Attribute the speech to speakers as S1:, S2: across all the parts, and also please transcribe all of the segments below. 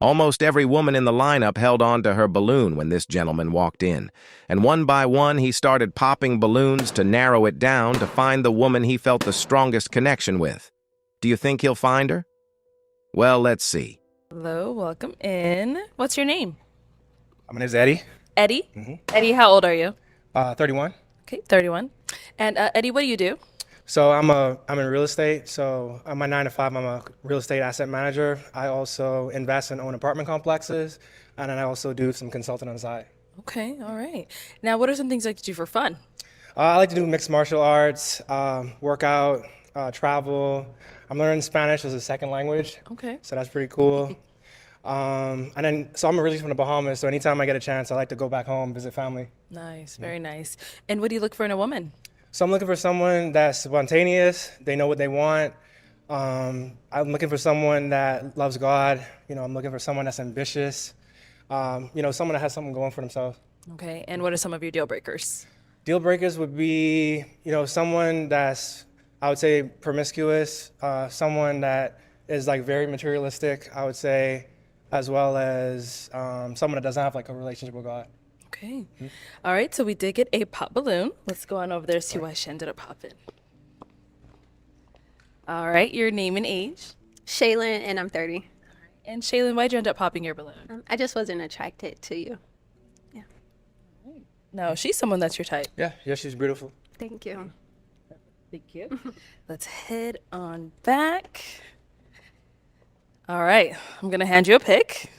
S1: Almost every woman in the lineup held on to her balloon when this gentleman walked in, and one by one he started popping balloons to narrow it down to find the woman he felt the strongest connection with. Do you think he'll find her? Well, let's see.
S2: Hello, welcome in. What's your name?
S3: My name's Eddie.
S2: Eddie? Eddie, how old are you?
S3: 31.
S2: Okay, 31. And Eddie, what do you do?
S3: So I'm in real estate. So on my 9 to 5, I'm a real estate asset manager. I also invest and own apartment complexes, and then I also do some consulting on the side.
S2: Okay, all right. Now, what are some things you like to do for fun?
S3: I like to do mixed martial arts, workout, travel. I'm learning Spanish as a second language.
S2: Okay.
S3: So that's pretty cool. So I'm originally from the Bahamas, so anytime I get a chance, I like to go back home, visit family.
S2: Nice, very nice. And what do you look for in a woman?
S3: So I'm looking for someone that's spontaneous, they know what they want. I'm looking for someone that loves God. I'm looking for someone that's ambitious. Someone that has something going for themselves.
S2: Okay, and what are some of your deal breakers?
S3: Deal breakers would be, someone that's, I would say, promiscuous, someone that is like very materialistic, I would say, as well as someone that doesn't have like a relationship with God.
S2: Okay. All right, so we did get a pop balloon. Let's go on over there and see why she ended up popping. All right, your name and age.
S4: Shaylin, and I'm 30.
S2: And Shaylin, why'd you end up popping your balloon?
S4: I just wasn't attracted to you. Yeah.
S2: No, she's someone that's your type.
S3: Yeah, she's beautiful.
S4: Thank you.
S2: Thank you. Let's head on back. All right, I'm gonna hand you a pick.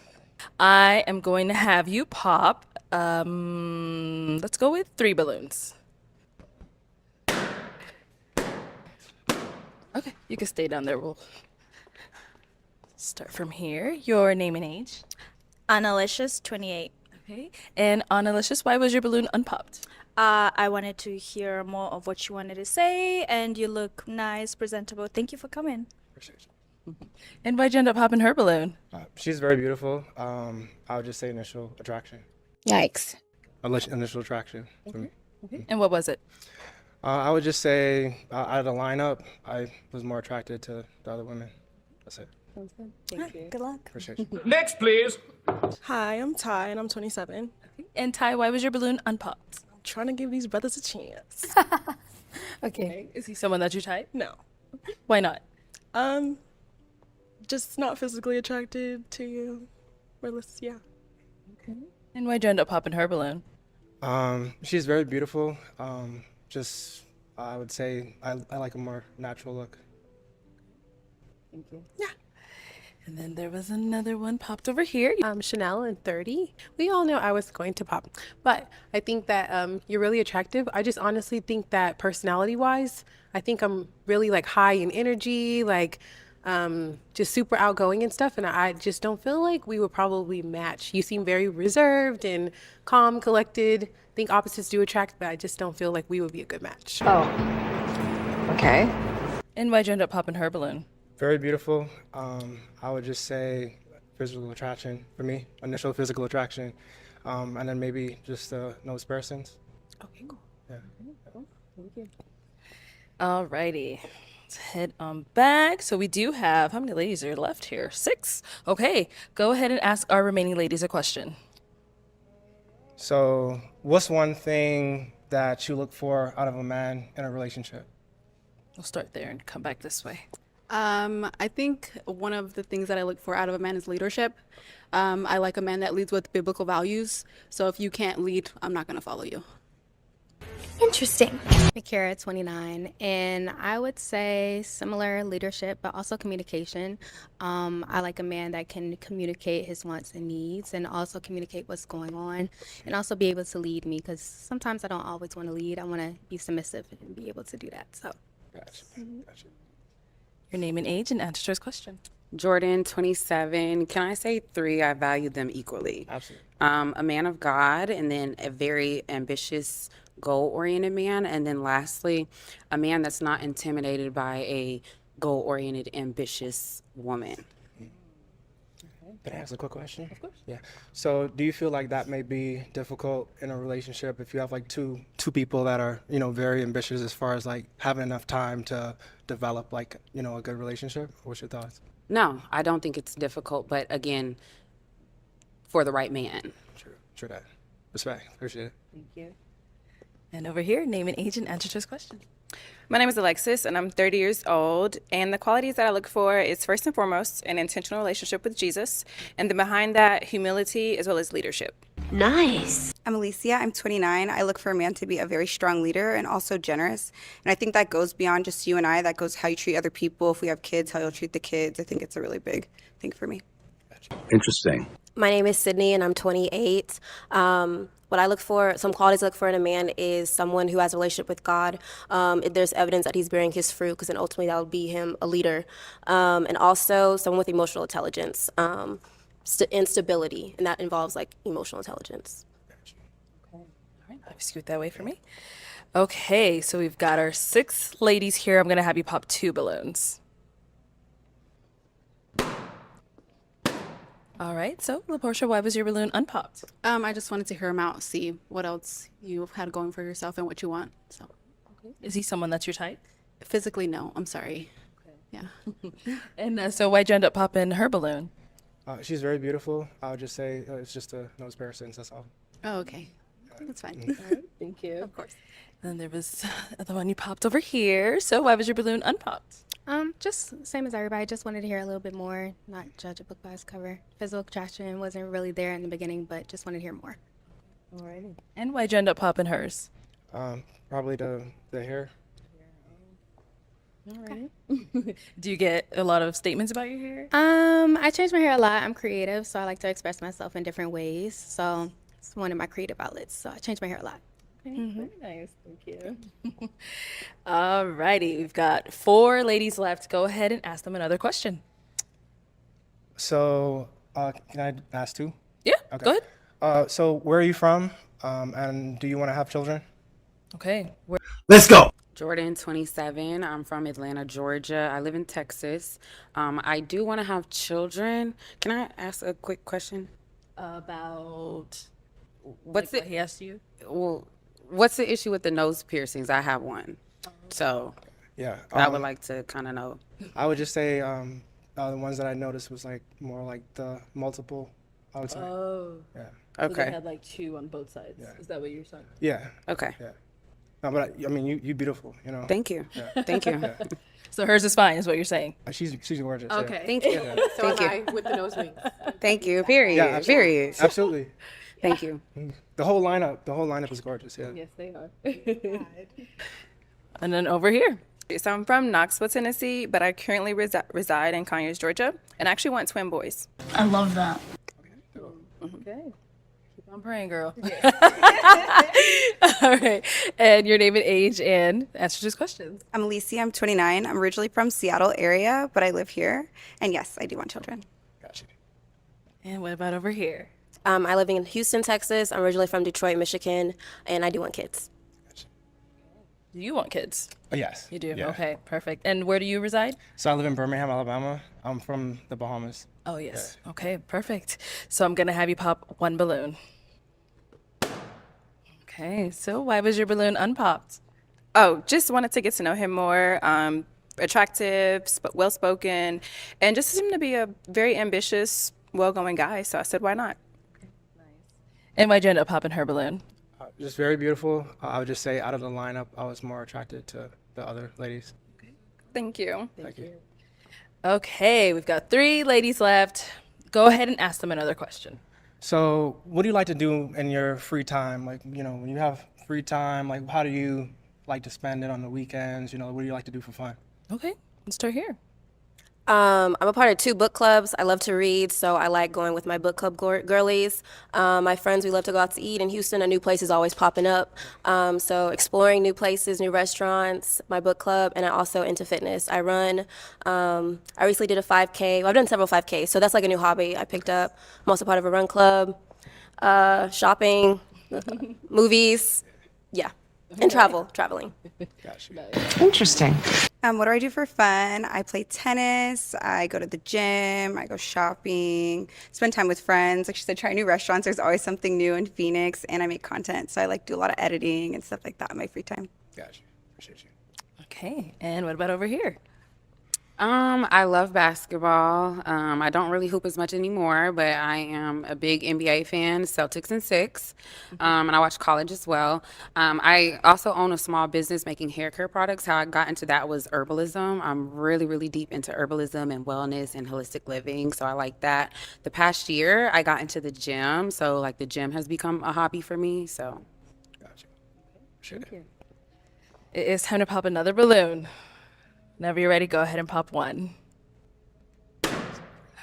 S2: I am going to have you pop, let's go with 3 balloons. Okay, you can stay down there. We'll start from here. Your name and age.
S5: Annalicious, 28.
S2: Okay, and Annalicious, why was your balloon unpopped?
S5: I wanted to hear more of what you wanted to say, and you look nice, presentable. Thank you for coming.
S3: Appreciate you.
S2: And why'd you end up popping her balloon?
S3: She's very beautiful. I would just say initial attraction.
S6: Yikes.
S3: Initial attraction for me.
S2: Okay. And what was it?
S3: I would just say out of the lineup, I was more attracted to the other women. That's it.
S2: Thank you.
S5: Good luck.
S3: Appreciate you.
S7: Next, please.
S8: Hi, I'm Ty, and I'm 27.
S2: And Ty, why was your balloon unpopped?
S8: I'm trying to give these brothers a chance.
S2: Okay. Is he someone that you type?
S8: No.
S2: Why not?
S8: Just not physically attracted to you. Yeah.
S2: And why'd you end up popping her balloon?
S3: She's very beautiful. I would say I like a more natural look.
S2: Thank you. Yeah. And then there was another one popped over here.
S6: I'm Chanel and 30. We all knew I was going to pop, but I think that you're really attractive. I just honestly think that personality-wise, I think I'm really like high in energy, like just super outgoing and stuff, and I just don't feel like we would probably match. You seem very reserved and calm, collected. I think opposites do attract, but I just don't feel like we would be a good match.
S9: Oh, okay.
S2: And why'd you end up popping her balloon?
S3: Very beautiful. I would just say physical attraction for me, initial physical attraction, and then maybe just nose persons.
S2: Okay, cool.
S3: Yeah.
S2: Thank you. Alrighty. Let's head on back. So we do have, how many ladies are left here? 6. Okay, go ahead and ask our remaining ladies a question.
S3: So what's one thing that you look for out of a man in a relationship?
S2: We'll start there and come back this way.
S10: I think one of the things that I look for out of a man is leadership. I like a man that leads with biblical values. So if you can't lead, I'm not going to follow you.
S5: Interesting.
S4: Akira, 29, and I would say similar leadership, but also communication. I like a man that can communicate his wants and needs, and also communicate what's going on, and also be able to lead me, because sometimes I don't always want to lead. I want to be submissive and be able to do that. So.
S3: Gotcha. Gotcha.
S2: Your name and age and answer to his question.
S9: Jordan, 27. Can I say 3? I value them equally.
S3: Absolutely.
S9: A man of God, and then a very ambitious, goal-oriented man. And then lastly, a man that's not intimidated by a goal-oriented, ambitious woman.
S3: Can I ask a quick question?
S2: Of course.
S3: Yeah. So do you feel like that may be difficult in a relationship if you have like two people that are, very ambitious as far as like having enough time to develop like, a good relationship? What's your thoughts?
S9: No, I don't think it's difficult. But again, for the right man.
S3: True that. Respect. Appreciate it.
S2: Thank you. And over here, name and age and answer to this question.
S7: My name is Alexis, and I'm 30 years old. And the qualities that I look for is first and foremost an intentional relationship with Jesus, and then behind that, humility as well as leadership.
S11: Nice. I'm Alicia. I'm 29. I look for a man to be a very strong leader and also generous. And I think that goes beyond just you and I. That goes how you treat other people. If we have kids, how you'll treat the kids. I think it's a really big thing for me.
S12: Interesting.
S13: My name is Sydney, and I'm 28. What I look for, some qualities I look for in a man is someone who has a relationship with God. If there's evidence that he's bearing his fruit, because then ultimately that would be him a leader. And also someone with emotional intelligence and stability, and that involves like emotional intelligence.
S2: All right, I'll scoot that way for me. Okay, so we've got our 6 ladies here. I'm gonna have you pop 2 balloons. All right, so LaPortia, why was your balloon unpopped?
S10: I just wanted to hear him out, see what else you had going for yourself and what you want. So,
S2: Is he someone that's your type?
S10: physically, no. I'm sorry. Yeah.
S2: And so why'd you end up popping her balloon?
S3: She's very beautiful. I would just say it's just a nose piercings. That's all.
S10: Oh, okay. That's fine.
S2: Thank you.
S10: Of course.
S2: And then there was the one you popped over here. So why was your balloon unpopped?
S4: Just same as everybody. Just wanted to hear a little bit more, not judge a book by its cover. Physical attraction wasn't really there in the beginning, but just wanted to hear more.
S2: Alrighty. And why'd you end up popping hers?
S3: Probably the hair.
S2: All right. Do you get a lot of statements about your hair?
S4: I change my hair a lot. I'm creative, so I like to express myself in different ways. So it's one of my creative outlets. So I change my hair a lot.
S2: Okay, very nice. Thank you. All righty. We've got 4 ladies left. Go ahead and ask them another question.
S3: So, can I ask 2?
S2: Yeah,
S3: Okay.
S2: go ahead.
S3: So where are you from? And do you want to have children?
S2: Okay.
S12: Let's go.
S9: Jordan, 27. I'm from Atlanta, Georgia. I live in Texas. I do want to have children. Can I ask a quick question?
S2: About
S9: What's
S2: what
S9: it?
S2: he asked you?
S9: Well, what's the issue with the nose piercings? I have one, so
S3: Yeah.
S9: I would like to kind of know.
S3: I would just say the ones that I noticed was like more like the multiple. I would say.
S2: Oh.
S3: Yeah.
S2: So
S9: Okay.
S2: they had like 2 on both sides.
S3: Yeah.
S2: Is that what you're saying?
S3: Yeah.
S9: Okay.
S3: Yeah. No, but I mean, you beautiful. You know.
S9: Thank you.
S3: Yeah.
S9: Thank you.
S3: Yeah.
S2: So hers is fine, is what you're saying.
S3: She's gorgeous. yeah.
S2: Okay.
S9: Thank you.
S3: Yeah.
S6: So
S9: Thank
S6: am
S9: you.
S6: I with the nose rings.
S9: Thank you. Period.
S3: Yeah, absolutely.
S9: Period.
S3: Absolutely.
S9: Thank you.
S3: The whole lineup is gorgeous. Yeah.
S2: Yes, they are. And then over here.
S7: So I'm from Knoxville, Tennessee, but I currently reside in Conyers, Georgia, and I actually want twin boys.
S11: I love that.
S2: Okay. Keep on praying, girl. All right. And your name and age and answer to his questions.
S11: I'm Alicia. I'm 29. I'm originally from Seattle area, but I live here. And yes, I do want children.
S3: Gotcha.
S2: And what about over here?
S13: I live in Houston, Texas. I'm originally from Detroit, Michigan, and I do want kids.
S2: Do you want kids?
S3: Oh, yes.
S2: You do?
S3: Yeah.
S2: Okay, perfect. And where do you reside?
S3: So I live in Birmingham, Alabama. I'm from the Bahamas.
S2: Oh, yes. Okay, perfect. So I'm going to have you pop 1 balloon. Okay, so why was your balloon unpopped?
S7: Oh, just wanted to get to know him more. Attractive, well-spoken, and just seemed to be a very ambitious, well-going guy. So I said, why not?
S2: And why'd you end up popping her balloon?
S3: Just very beautiful. I would just say out of the lineup, I was more attracted to the other ladies.
S7: Thank you.
S3: Thank you.
S2: Okay, we've got 3 ladies left. Go ahead and ask them another question.
S3: So what do you like to do in your free time? Like, you know, when you have free time, like how do you like to spend it on the weekends? You know, what do you like to do for fun?
S2: Okay, let's start here.
S13: I'm a part of 2 book clubs. I love to read, so I like going with my book club girlies. My friends, we love to go out to eat in Houston. A new place is always popping up. So exploring new places, new restaurants, my book club, and I also into fitness. I run. I recently did a 5K. Well, I've done several 5Ks, so that's like a new hobby I picked up. I'm also part of a run club, shopping, movies, yeah, and traveling.
S3: Gotcha.
S11: Interesting. What do I do for fun? I play tennis. I go to the gym. I go shopping. Spend time with friends. Like she said, try new restaurants. There's always something new in Phoenix, and I make content, so I like do a lot of editing and stuff like that in my free time.
S3: Gotcha. Appreciate you.
S2: Okay, and what about over here?
S9: I love basketball. I don't really hoop as much anymore, but I am a big NBA fan, Celtics and Six. And I watch college as well. I also own a small business making hair care products. How I got into that was herbalism. I'm really, really deep into herbalism and wellness and holistic living, so I like that. The past year, I got into the gym, so like the gym has become a hobby for me. So
S3: Gotcha. Sure.
S2: It is time to pop another balloon. Whenever you're ready, go ahead and pop one.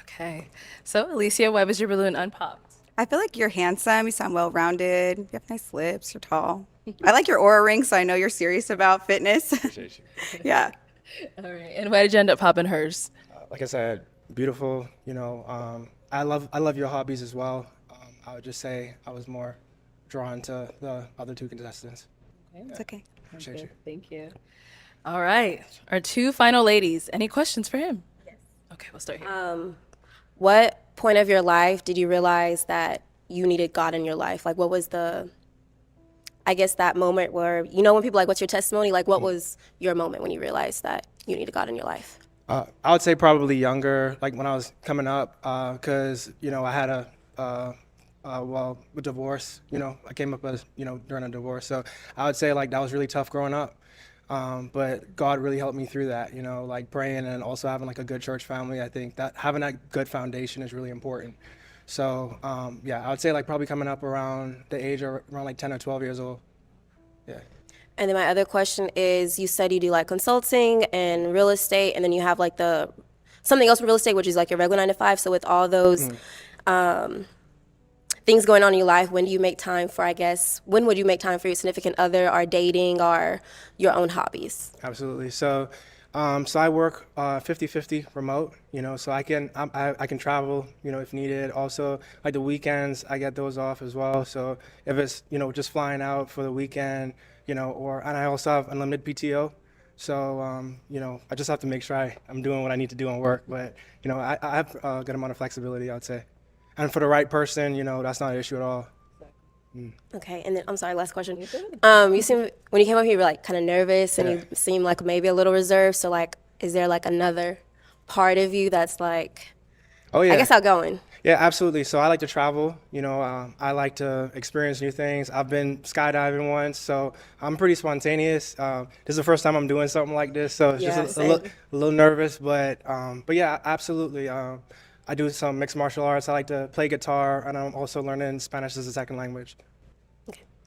S2: Okay. So, Alicia, why was your balloon unpopped?
S11: I feel like you're handsome. You sound well-rounded. You have nice lips. You're tall. I like your aura ring, so I know you're serious about fitness.
S3: Appreciate you.
S11: Yeah.
S2: All right. And why did you end up popping hers?
S3: Like I said, beautiful. You know, I love your hobbies as well. I would just say I was more drawn to the other two contestants.
S11: It's okay.
S3: Appreciate you.
S2: Thank you. All right. Our two final ladies. Any questions for him? Yes. Okay, we'll start here.
S13: What point of your life did you realize that you needed God in your life? Like, what was I guess that moment where, you know, when people like, what's your testimony? Like, what was your moment when you realized that you needed God in your life?
S3: I would say probably younger, like when I was coming up, because, you know, I had a divorce, you know, I came up as, you know, during a divorce. So I would say like that was really tough growing up. But God really helped me through that, you know, like praying and also having like a good church family. I think that having that good foundation is really important. So, yeah, I would say like probably coming up around the age of around like 10 or 12 years old. Yeah.
S13: And then my other question is, you said you do like consulting and real estate, and then you have like something else with real estate, which is like your regular 9 to 5. So with all those things going on in your life, when do you make time for, when would you make time for your significant other or dating or your own hobbies?
S3: Absolutely. So, I work 50-50 remote, you know, so I can travel, you know, if needed. Also, like the weekends, I get those off as well. So if it's, you know, just flying out for the weekend, you know, and I also have unlimited PTO. So, you know, I just have to make sure I'm doing what I need to do on work. But, you know, I have a good amount of flexibility, I would say. And for the right person, you know, that's not an issue at all.
S13: Okay, and then I'm sorry, last question. You seem, when you came up here, you were like kind of nervous, and you seem like maybe a little reserved. So like, is there like another part of you that's like,
S3: oh yeah,
S13: I guess outgoing?
S3: Yeah, absolutely. So I like to travel. You know, I like to experience new things. I've been skydiving once, so I'm pretty spontaneous. This is the first time I'm doing something like this, so it's just a little nervous, but yeah, absolutely. I do some mixed martial arts. I like to play guitar, and I'm also learning Spanish as a second language.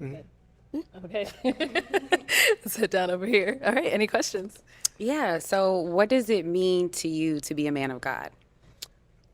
S13: Okay.
S2: Okay. Sit down over here. All right. Any questions?
S9: Yeah. So what does it mean to you to be a man of God?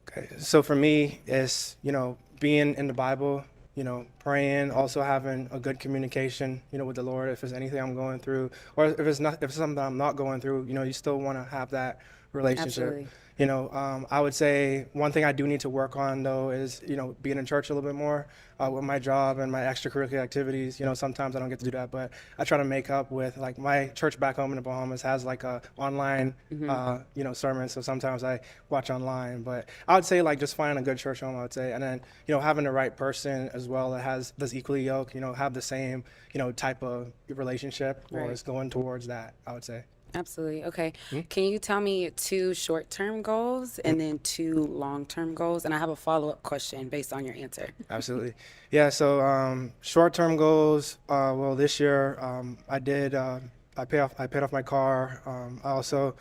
S3: Okay. So for me, it's, you know, being in the Bible, you know, praying, also having a good communication, you know, with the Lord. If there's anything I'm going through, or if it's something I'm not going through, you know, you still want to have that relationship.
S9: Absolutely.
S3: You know, I would say one thing I do need to work on, though, is, you know, being in church a little bit more with my job and my extracurricular activities. You know, sometimes I don't get to do that, but I try to make up with, like, my church back home in the Bahamas has, like, a online, you know, sermon. So sometimes I watch online. But I would say, like, just finding a good church home, I would say. And then, you know, having the right person as well that's equally yoked, you know, have the same, you know, type of relationship or is going towards that, I would say.
S9: Absolutely. Okay. Can you tell me 2 short-term goals and then 2 long-term goals? And I have a follow-up question based on your answer.
S3: Absolutely. Yeah. So short-term goals. Well, this year I paid off my car. I also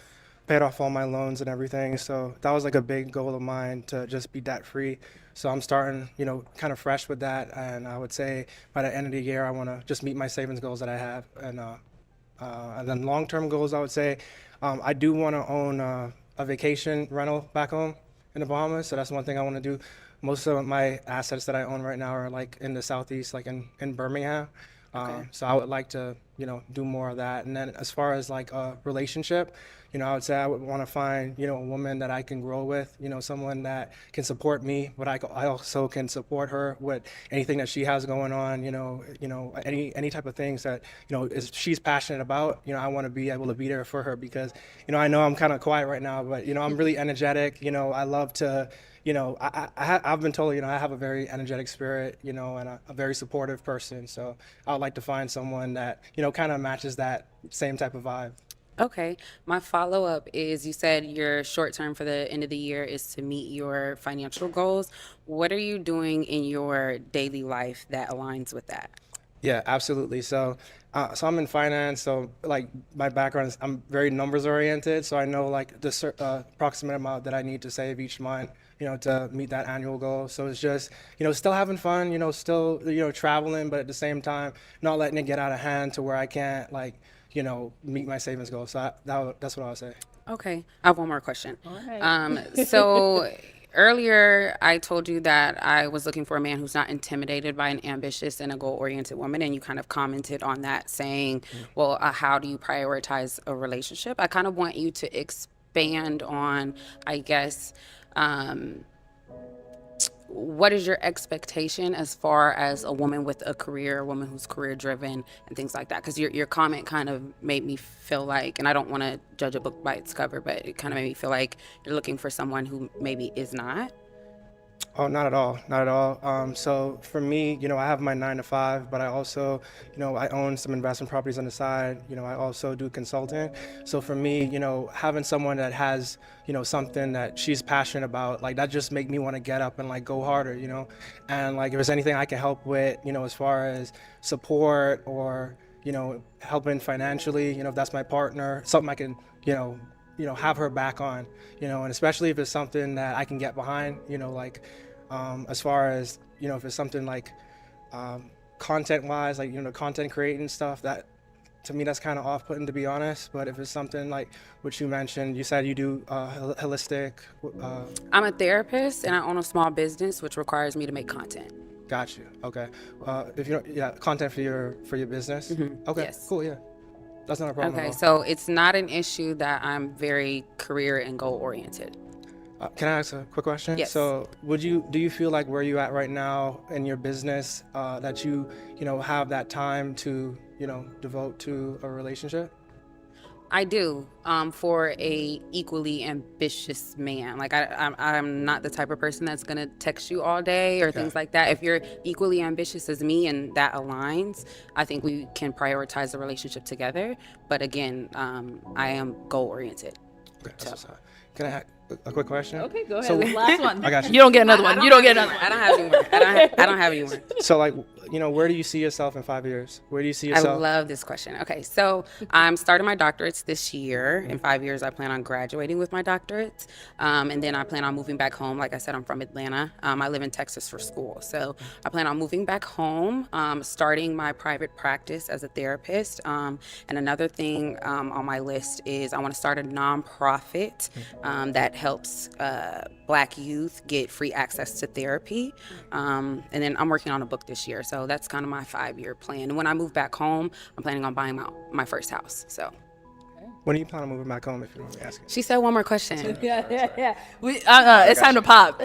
S3: paid off all my loans and everything. So that was like a big goal of mine, to just be debt-free. So I'm starting, you know, kind of fresh with that. And I would say by the end of the year, I want to just meet my savings goals that I have. And then long-term goals, I would say, I do want to own a vacation rental back home in the Bahamas. So that's one thing I want to do. Most of my assets that I own right now are like in the Southeast, like in Birmingham. So I would like to, you know, do more of that. And then as far as like a relationship, you know, I would say I would want to find, you know, a woman that I can grow with, you know, someone that can support me, but I also can support her with anything that she has going on, you know, any type of things that, you know, she's passionate about. You know, I want to be able to be there for her because, you know, I know I'm kind of quiet right now, but, you know, I'm really energetic. You know, I love to, you know, I've been told, you know, I have a very energetic spirit, you know, and a very supportive person. So I would like to find someone that, you know, kind of matches that same type of vibe.
S9: Okay. My follow up is you said your short term for the end of the year is to meet your financial goals. What are you doing in your daily life that aligns with that?
S3: Yeah, absolutely. So I'm in finance. So like my background is I'm very numbers oriented. So I know like the approximate amount that I need to save each month, to meet that annual goal. So it's just, still having fun, still, traveling, but at the same time, not letting it get out of hand to where I can't like, meet my savings goal. So that's what I would say.
S9: Okay. I have one more question.
S2: All right.
S9: So earlier I told you that I was looking for a man who's not intimidated by an ambitious and a goal-oriented woman, and you kind of commented on that saying, well, how do you prioritize a relationship? I kind of want you to expand on, I guess, what is your expectation as far as a woman with a career, a woman who's career driven and things like that? Because your comment kind of made me feel like, and I don't want to judge a book by its cover, but it kind of made me feel like you're looking for someone who maybe is not.
S3: Oh, not at all. Not at all. So for me, I have my 9 to 5, but I also, I own some investment properties on the side. I also do consulting. So for me, having someone that has, something that she's passionate about, like that just make me want to get up and like go harder, and like if there's anything I can help with, as far as support or, helping financially, if that's my partner, something I can, have her back on, and especially if it's something that I can get behind, like, as far as, if it's something like, content wise, like, content creating stuff that to me, that's kind of off putting, to be honest. But if it's something like what you mentioned, you said you do, holistic,
S9: I'm a therapist and I own a small business, which requires me to make content.
S3: Got you. Okay. If you don't, content for your business. Okay.
S9: Yes.
S3: Cool. Yeah. That's not a problem.
S9: Okay,
S3: at all.
S9: so it's not an issue that I'm very career and goal oriented.
S3: Can I ask a quick question?
S9: Yes.
S3: So, do you feel like where you at right now in your business, that you have that time to devote to a relationship?
S9: I do, for a equally ambitious man. Like I'm not the type of person that's gonna text you all day or things like that. If you're equally ambitious as me and that aligns, I think we can prioritize the relationship together. But again, I am goal oriented.
S3: Okay. So. Can I ask a quick question?
S2: Okay, go ahead.
S3: So,
S2: Last one.
S3: I got you.
S2: You don't get another one. You don't get another one.
S9: I don't have any more. I don't have any more.
S3: So, like, where do you see yourself in 5 years? Where do you see
S9: I
S3: yourself?
S9: love this question. Okay, so I'm starting my doctorates this year. In 5 years, I plan on graduating with my doctorates. And then I plan on moving back home. Like I said, I'm from Atlanta. I live in Texas for school. So I plan on moving back home, starting my private practice as a therapist. And another thing on my list is I want to start a nonprofit that helps Black youth get free access to therapy. And then I'm working on a book this year. So that's kind of my 5-year plan. And when I move back home, I'm planning on buying my first house. So
S3: When are you planning on moving back home, if you don't mind me asking?
S9: she said one more question.
S2: Yeah. It's time to pop.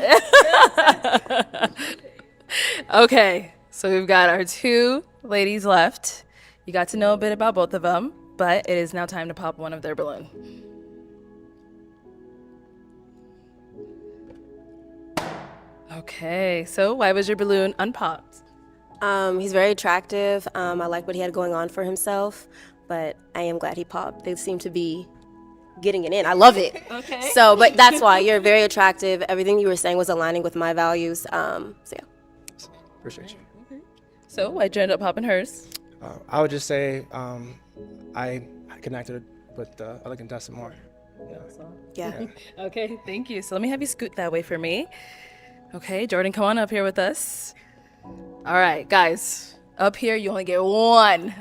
S2: Okay, so we've got our 2 ladies left. You got to know a bit about both of them, but it is now time to pop one of their balloon. Okay, so why was your balloon unpopped?
S13: He's very attractive. I like what he had going on for himself, but I am glad he popped. They seem to be getting it in. I love it.
S2: Okay.
S13: So, but that's why you're very attractive. Everything you were saying was aligning with my values. So yeah.
S3: Appreciate you.
S2: So why'd you end up popping hers?
S3: I would just say I connected with the other contestant more.
S13: Yeah.
S2: Okay, thank you. So let me have you scoot that way for me. Okay, Jordan, come on up here with us. All right, guys, up here you only get one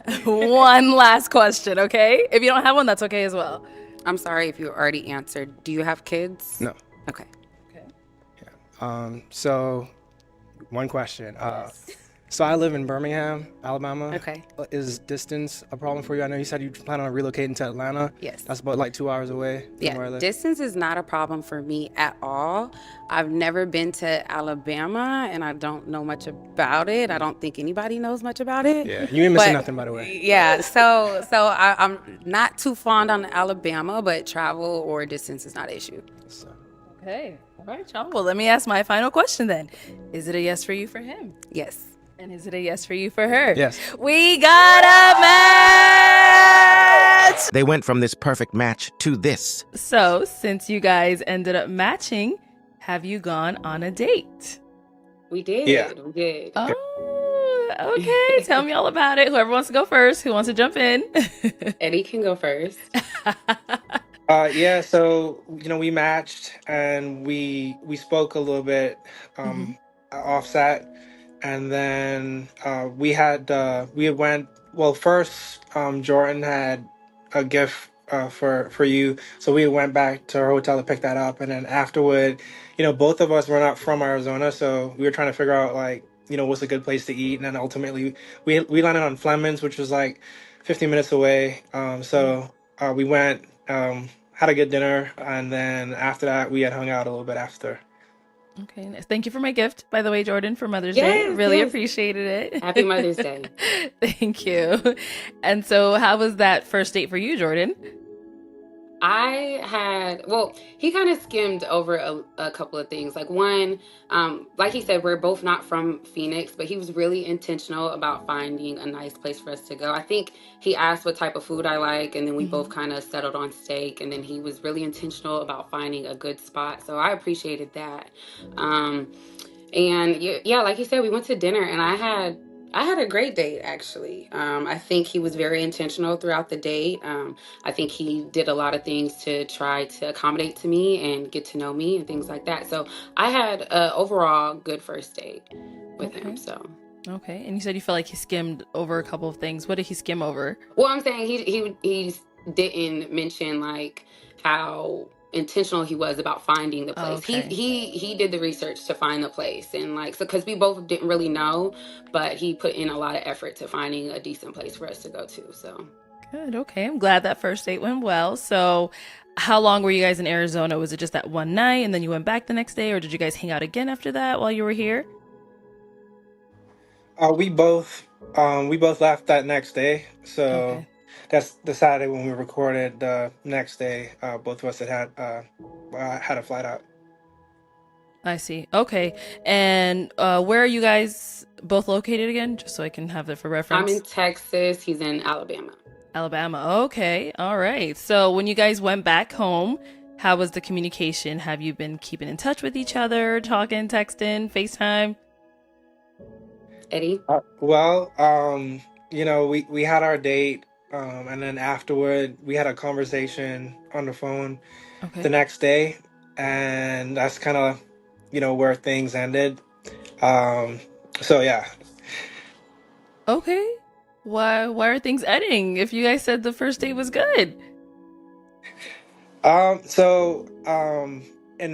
S2: last question, okay? If you don't have one, that's okay as well.
S9: I'm sorry if you already answered. Do you have kids?
S3: No.
S9: Okay.
S3: So, one question. So I live in Birmingham, Alabama.
S9: Okay.
S3: Is distance a problem for you? I know you said you plan on relocating to Atlanta.
S9: Yes.
S3: That's about like 2 hours away from where I
S9: Yeah,
S3: live.
S9: distance is not a problem for me at all. I've never been to Alabama and I don't know much about it. I don't think anybody knows much about it.
S3: Yeah, you ain't missing nothing, by the way.
S9: Yeah, so I'm not too fond on Alabama, but travel or distance is not an issue.
S2: Okay, all right, y'all. Well, let me ask my final question then. Is it a yes for you for him?
S9: Yes.
S2: And is it a yes for you for her?
S3: Yes.
S2: We got a match!
S5: match.
S1: They went from this perfect match to this.
S2: So, since you guys ended up matching, have you gone on a date?
S9: We did.
S3: Yeah.
S9: We did.
S2: Oh, okay. Tell me all about it. Whoever wants to go first, who wants to jump in?
S9: Eddie can go first.
S3: Yeah, so we matched and we spoke a little bit offset, and then we went. Well, first, Jordan had a gift for you, so we went back to our hotel to pick that up, and then afterward, both of us were not from Arizona, so we were trying to figure out like what's a good place to eat, and then ultimately we landed on Fleming's, which was like 15 minutes away. We went. Had a good dinner, and then after that we had hung out a little bit after.
S2: Okay, nice. Thank you for my gift, by the way, Jordan, for Mother's Day. Really appreciated it.
S9: Happy Mother's Day.
S2: Thank you. And so how was that first date for you, Jordan?
S9: He kind of skimmed over a couple of things. Like one, like he said, we're both not from Phoenix, but he was really intentional about finding a nice place for us to go. I think he asked what type of food I like, and then we both kind of settled on steak, and then he was really intentional about finding a good spot. So I appreciated that. Like you said, we went to dinner, and I had a great date, actually. I think he was very intentional throughout the date. I think he did a lot of things to try to accommodate to me and get to know me and things like that. So I had an overall good first date with him. So.
S2: Okay, and you said you felt like he skimmed over a couple of things. What did he skim over?
S9: Well, I'm saying he didn't mention like how intentional he was about finding the place.
S2: Okay.
S9: He did the research to find the place, and like, so because we both didn't really know, but he put in a lot of effort to finding a decent place for us to go to. So
S2: Good. Okay, I'm glad that first date went well. So how long were you guys in Arizona? Was it just that one night and then you went back the next day, or did you guys hang out again after that while you were here?
S3: We both left that next day, so
S2: Okay.
S3: that's the Saturday when we recorded. The next day, both of us had a flight out.
S2: I see. Okay. And where are you guys both located again? Just so I can have it for reference.
S9: I'm in Texas. He's in Alabama.
S2: Alabama. Okay. All right. So when you guys went back home, how was the communication? Have you been keeping in touch with each other, talking, texting, FaceTime?
S9: Eddie?
S3: We had our date, and then afterward we had a conversation on the phone the next day, and that's kind of where things ended. So yeah.
S2: Okay. Why are things ending if you guys said the first date was good?
S3: In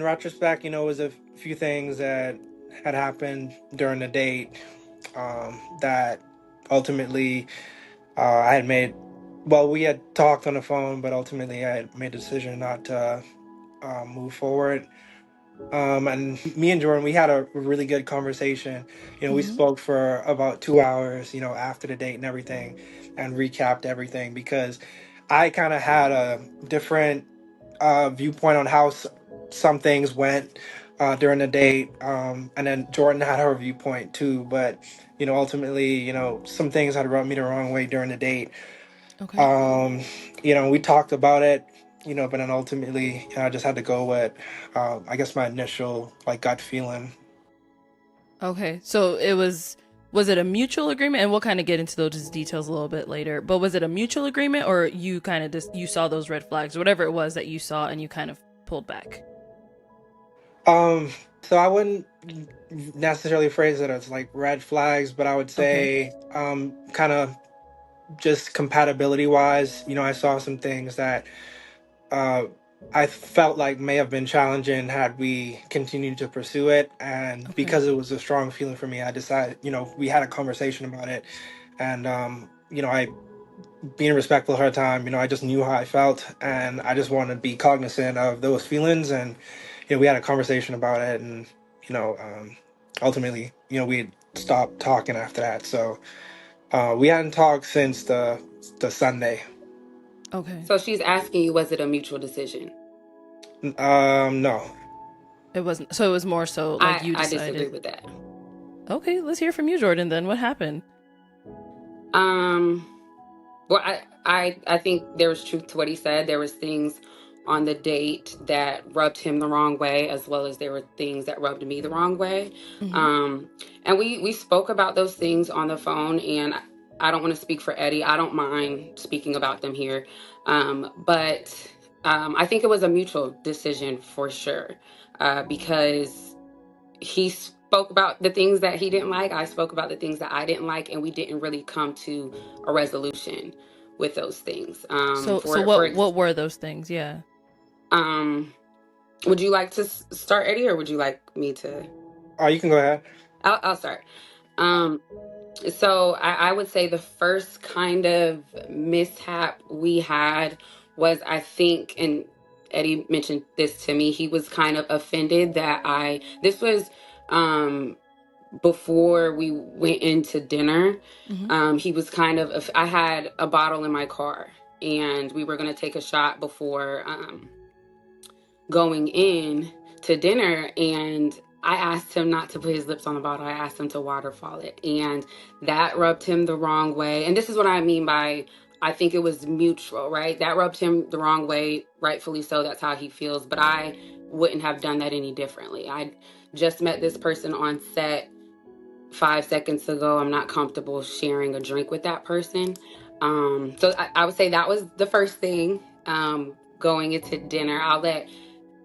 S3: retrospect, it was a few things that had happened during the date, that ultimately I had made. Well, we had talked on the phone, but ultimately I had made a decision not to move forward. And me and Jordan, we had a really good conversation. We spoke for about 2 hours, after the date and everything, and recapped everything, because I kind of had a different viewpoint on how some things went during the date, and then Jordan had her viewpoint too. But ultimately, some things had rubbed me the wrong way during the date.
S2: Okay.
S3: We talked about it, but then ultimately, I just had to go with, I guess, my initial gut feeling.
S2: Okay. So was it a mutual agreement? And we'll kind of get into those details a little bit later. But was it a mutual agreement, or you kind of just, you saw those red flags, or whatever it was that you saw, and you kind of pulled back?
S3: So I wouldn't necessarily phrase it as like red flags, but I would say, kind of just compatibility wise, I saw some things that I felt like may have been challenging had we continued to pursue it. And because it was a strong feeling for me, I decided, we had a conversation about it. And, I, being respectful of her time, I just knew how I felt, and I just wanted to be cognizant of those feelings. And, we had a conversation about it, and, ultimately, we stopped talking after that. So we hadn't talked since the Sunday.
S2: Okay.
S9: So she's asking you, was it a mutual decision?
S3: No.
S2: It wasn't. So it was more so like you decided.
S9: I disagree with that.
S2: Okay, let's hear from you, Jordan, then. What happened?
S9: Well, I think there was truth to what he said. There was things on the date that rubbed him the wrong way, as well as there were things that rubbed me the wrong way. Um, and we spoke about those things on the phone. And I don't want to speak for Eddie. I don't mind speaking about them here, but I think it was a mutual decision for sure, because he spoke about the things that he didn't like. I spoke about the things that I didn't like, and we didn't really come to a resolution with those things.
S2: So what were those things? Yeah.
S9: Um, would you like to start, Eddie, or would you like me to?
S3: Oh, you can go ahead.
S9: I'll start. Um, so I would say the first kind of mishap we had was, I think, and Eddie mentioned this to me, he was kind of offended that this was, before we went into dinner. He was kind of, I had a bottle in my car and we were going to take a shot before going in to dinner, and I asked him not to put his lips on the bottle. I asked him to waterfall it, and that rubbed him the wrong way. And this is what I mean by, I think it was mutual, right? That rubbed him the wrong way, rightfully so. That's how he feels. But I wouldn't have done that any differently. I just met this person on set 5 seconds ago. I'm not comfortable sharing a drink with that person. So I would say that was the first thing, going into dinner. I'll let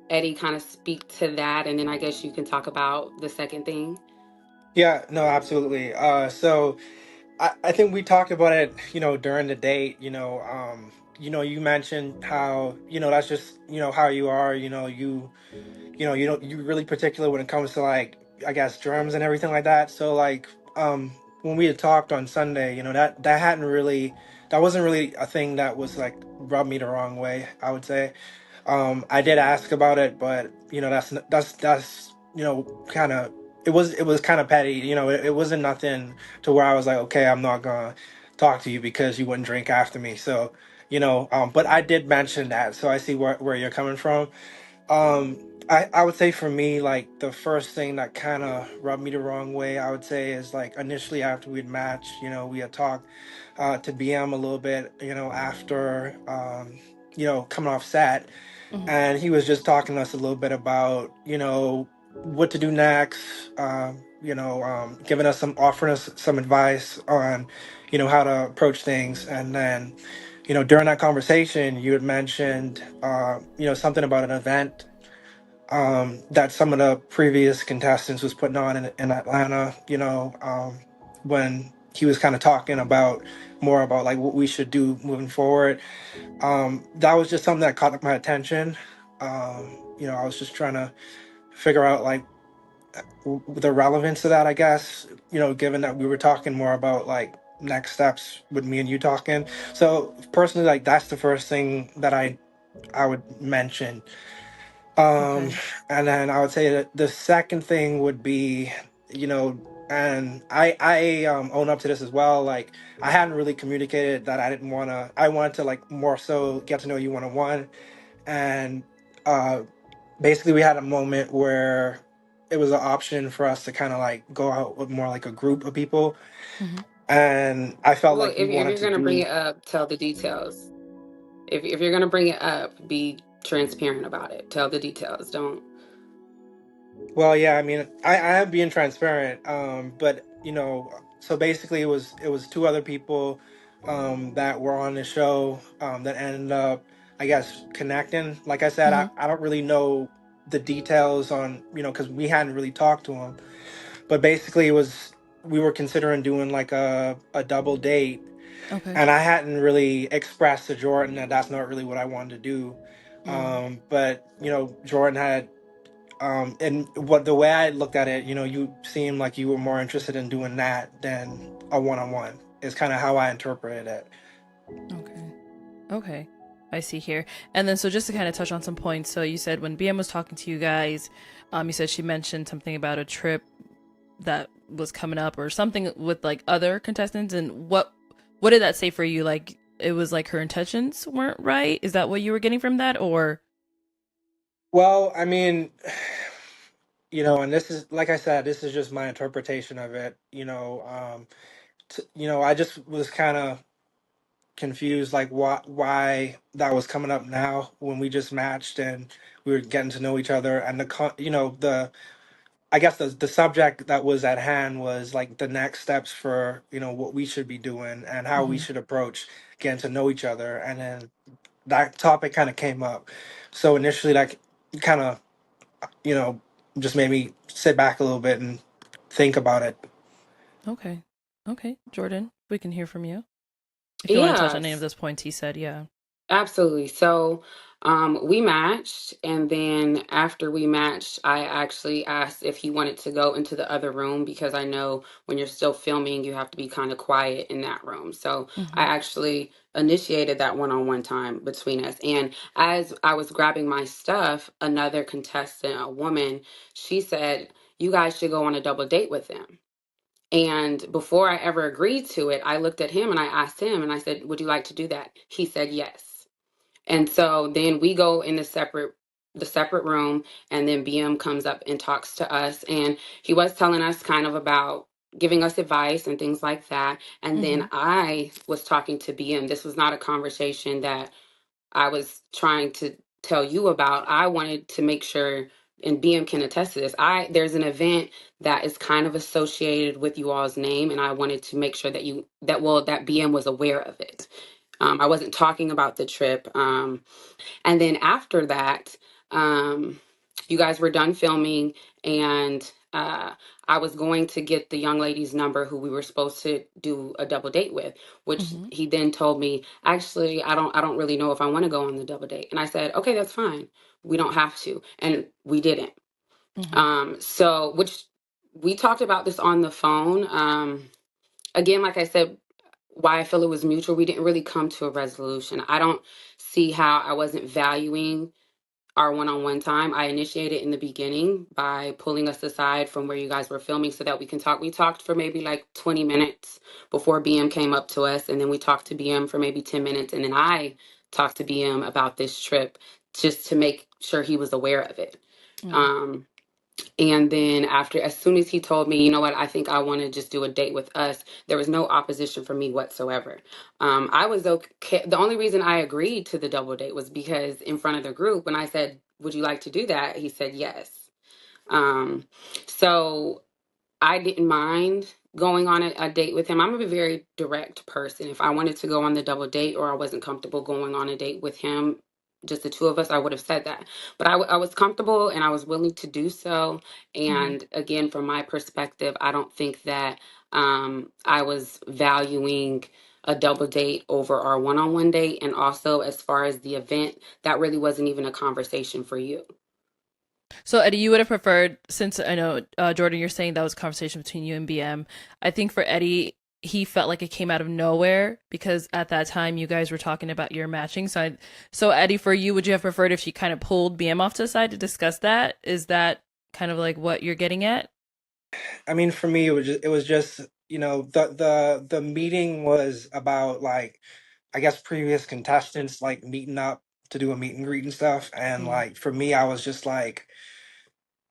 S9: Eddie kind of speak to that, and then I guess you can talk about the second thing.
S3: Yeah, no, absolutely. So I think we talked about it, during the date. You mentioned how, that's just, how you are. You're really particular when it comes to, like, I guess, drums and everything like that. So, like, when we had talked on Sunday, that wasn't really a thing that was like rubbed me the wrong way, I would say. I did ask about it, but that's kind of, it was kind of petty. It wasn't nothing to where I was like, okay, I'm not gonna talk to you because you wouldn't drink after me. So, but I did mention that, so I see where you're coming from. I would say for me, like, the first thing that kind of rubbed me the wrong way, I would say, is like initially after we'd matched, we had talked to BM a little bit, after, coming off set. And he was just talking to us a little bit about, what to do next, giving us offering us some advice on, how to approach things. And then, during that conversation, you had mentioned, something about an event that some of the previous contestants was putting on in Atlanta, when he was kind of talking about more about like what we should do moving forward. That was just something that caught my attention. I was just trying to figure out, like, the relevance of that, I guess, given that we were talking more about like next steps with me and you talking. So personally, like, that's the first thing that I would mention.
S2: Okay.
S3: And then I would say that the second thing would be, and I own up to this as well. Like, I hadn't really communicated that I wanted to, like, more so get to know you one on one. And basically we had a moment where it was an option for us to kind of like go out with more like a group of people. And I felt
S9: Well,
S3: like you
S9: if
S3: wanted
S9: you're
S3: to
S9: gonna bring
S3: do.
S9: it up, tell the details. If you're gonna bring it up, be transparent about it. Tell the details. Don't.
S3: Well, yeah, I mean, I am being transparent, but so basically it was two other people that were on the show that ended up, I guess, connecting. Like I said, I don't really know the details on, because we hadn't really talked to them. But basically, we were considering doing like a double date,
S2: Okay.
S3: and I hadn't really expressed to Jordan that that's not really what I wanted to do. But Jordan had, and what the way I looked at it, you seemed like you were more interested in doing that than a one-on-one. Is kind of how I interpreted it.
S2: Okay. Okay. I see here. And then so just to kind of touch on some points. So you said when BM was talking to you guys, you said she mentioned something about a trip that was coming up or something with like other contestants, and what did that say for you? Like it was like her intentions weren't right? Is that what you were getting from that, or?
S3: Well, I mean, and this is, like I said, this is just my interpretation of it. I just was kind of confused, like why that was coming up now when we just matched and we were getting to know each other. And the I guess the subject that was at hand was like the next steps for, what we should be doing and how we should approach getting to know each other. And then that topic kind of came up. So initially, like, kind of, you know, just made me sit back a little bit and think about it.
S2: Okay. Okay. Jordan, we can hear from you. If you want to touch on any of
S9: Yes.
S2: those points he said, yeah.
S9: Absolutely. So we matched, and then after we matched, I actually asked if he wanted to go into the other room because I know when you're still filming, you have to be kind of quiet in that room. So I actually initiated that one-on-one time between us. And as I was grabbing my stuff, another contestant, a woman, she said, "You guys should go on a double date with them." And before I ever agreed to it, I looked at him and I asked him and I said, "Would you like to do that?" He said yes. And so then we go in the separate room, and then BM comes up and talks to us, and he was telling us kind of about giving us advice and things like that. And then I was talking to BM. This was not a conversation that I was trying to tell you about. I wanted to make sure, and BM can attest to this, there's an event that is kind of associated with you all's name, and I wanted to make sure that BM was aware of it. I wasn't talking about the trip. And then after that, you guys were done filming, and I was going to get the young lady's number who we were supposed to do a double date with, which he then told me, "Actually, I don't really know if I want to go on the double date." And I said, "Okay, that's fine. We don't have to." And we didn't. So, which we talked about this on the phone. Again, like I said, why I feel it was mutual, we didn't really come to a resolution. I don't see how I wasn't valuing our one-on-one time. I initiated in the beginning by pulling us aside from where you guys were filming so that we can talk. We talked for maybe like 20 minutes before BM came up to us, and then we talked to BM for maybe 10 minutes, and then I talked to BM about this trip just to make sure he was aware of it. And then as soon as he told me, "You know what, I think I want to just do a date with us," there was no opposition for me whatsoever. I was okay. The only reason I agreed to the double date was because in front of the group, when I said, "Would you like to do that?" he said yes. So I didn't mind going on a date with him. I'm a very direct person. If I wanted to go on the double date or I wasn't comfortable going on a date with him, just the two of us, I would have said that. But I was comfortable and I was willing to do so. And again, from my perspective, I don't think that I was valuing a double date over our one-on-one date. And also, as far as the event, that really wasn't even a conversation for you.
S2: So Eddie, you would have preferred, since I know Jordan, you're saying that was a conversation between you and BM. I think for Eddie, he felt like it came out of nowhere because at that time you guys were talking about your matching. So Eddie, for you, would you have preferred if she kind of pulled BM off to the side to discuss that? Is that kind of like what you're getting at?
S3: I mean, for me, it was just the meeting was about, like, I guess previous contestants like meeting up to do a meet and greet and stuff, and like for me, I was just like,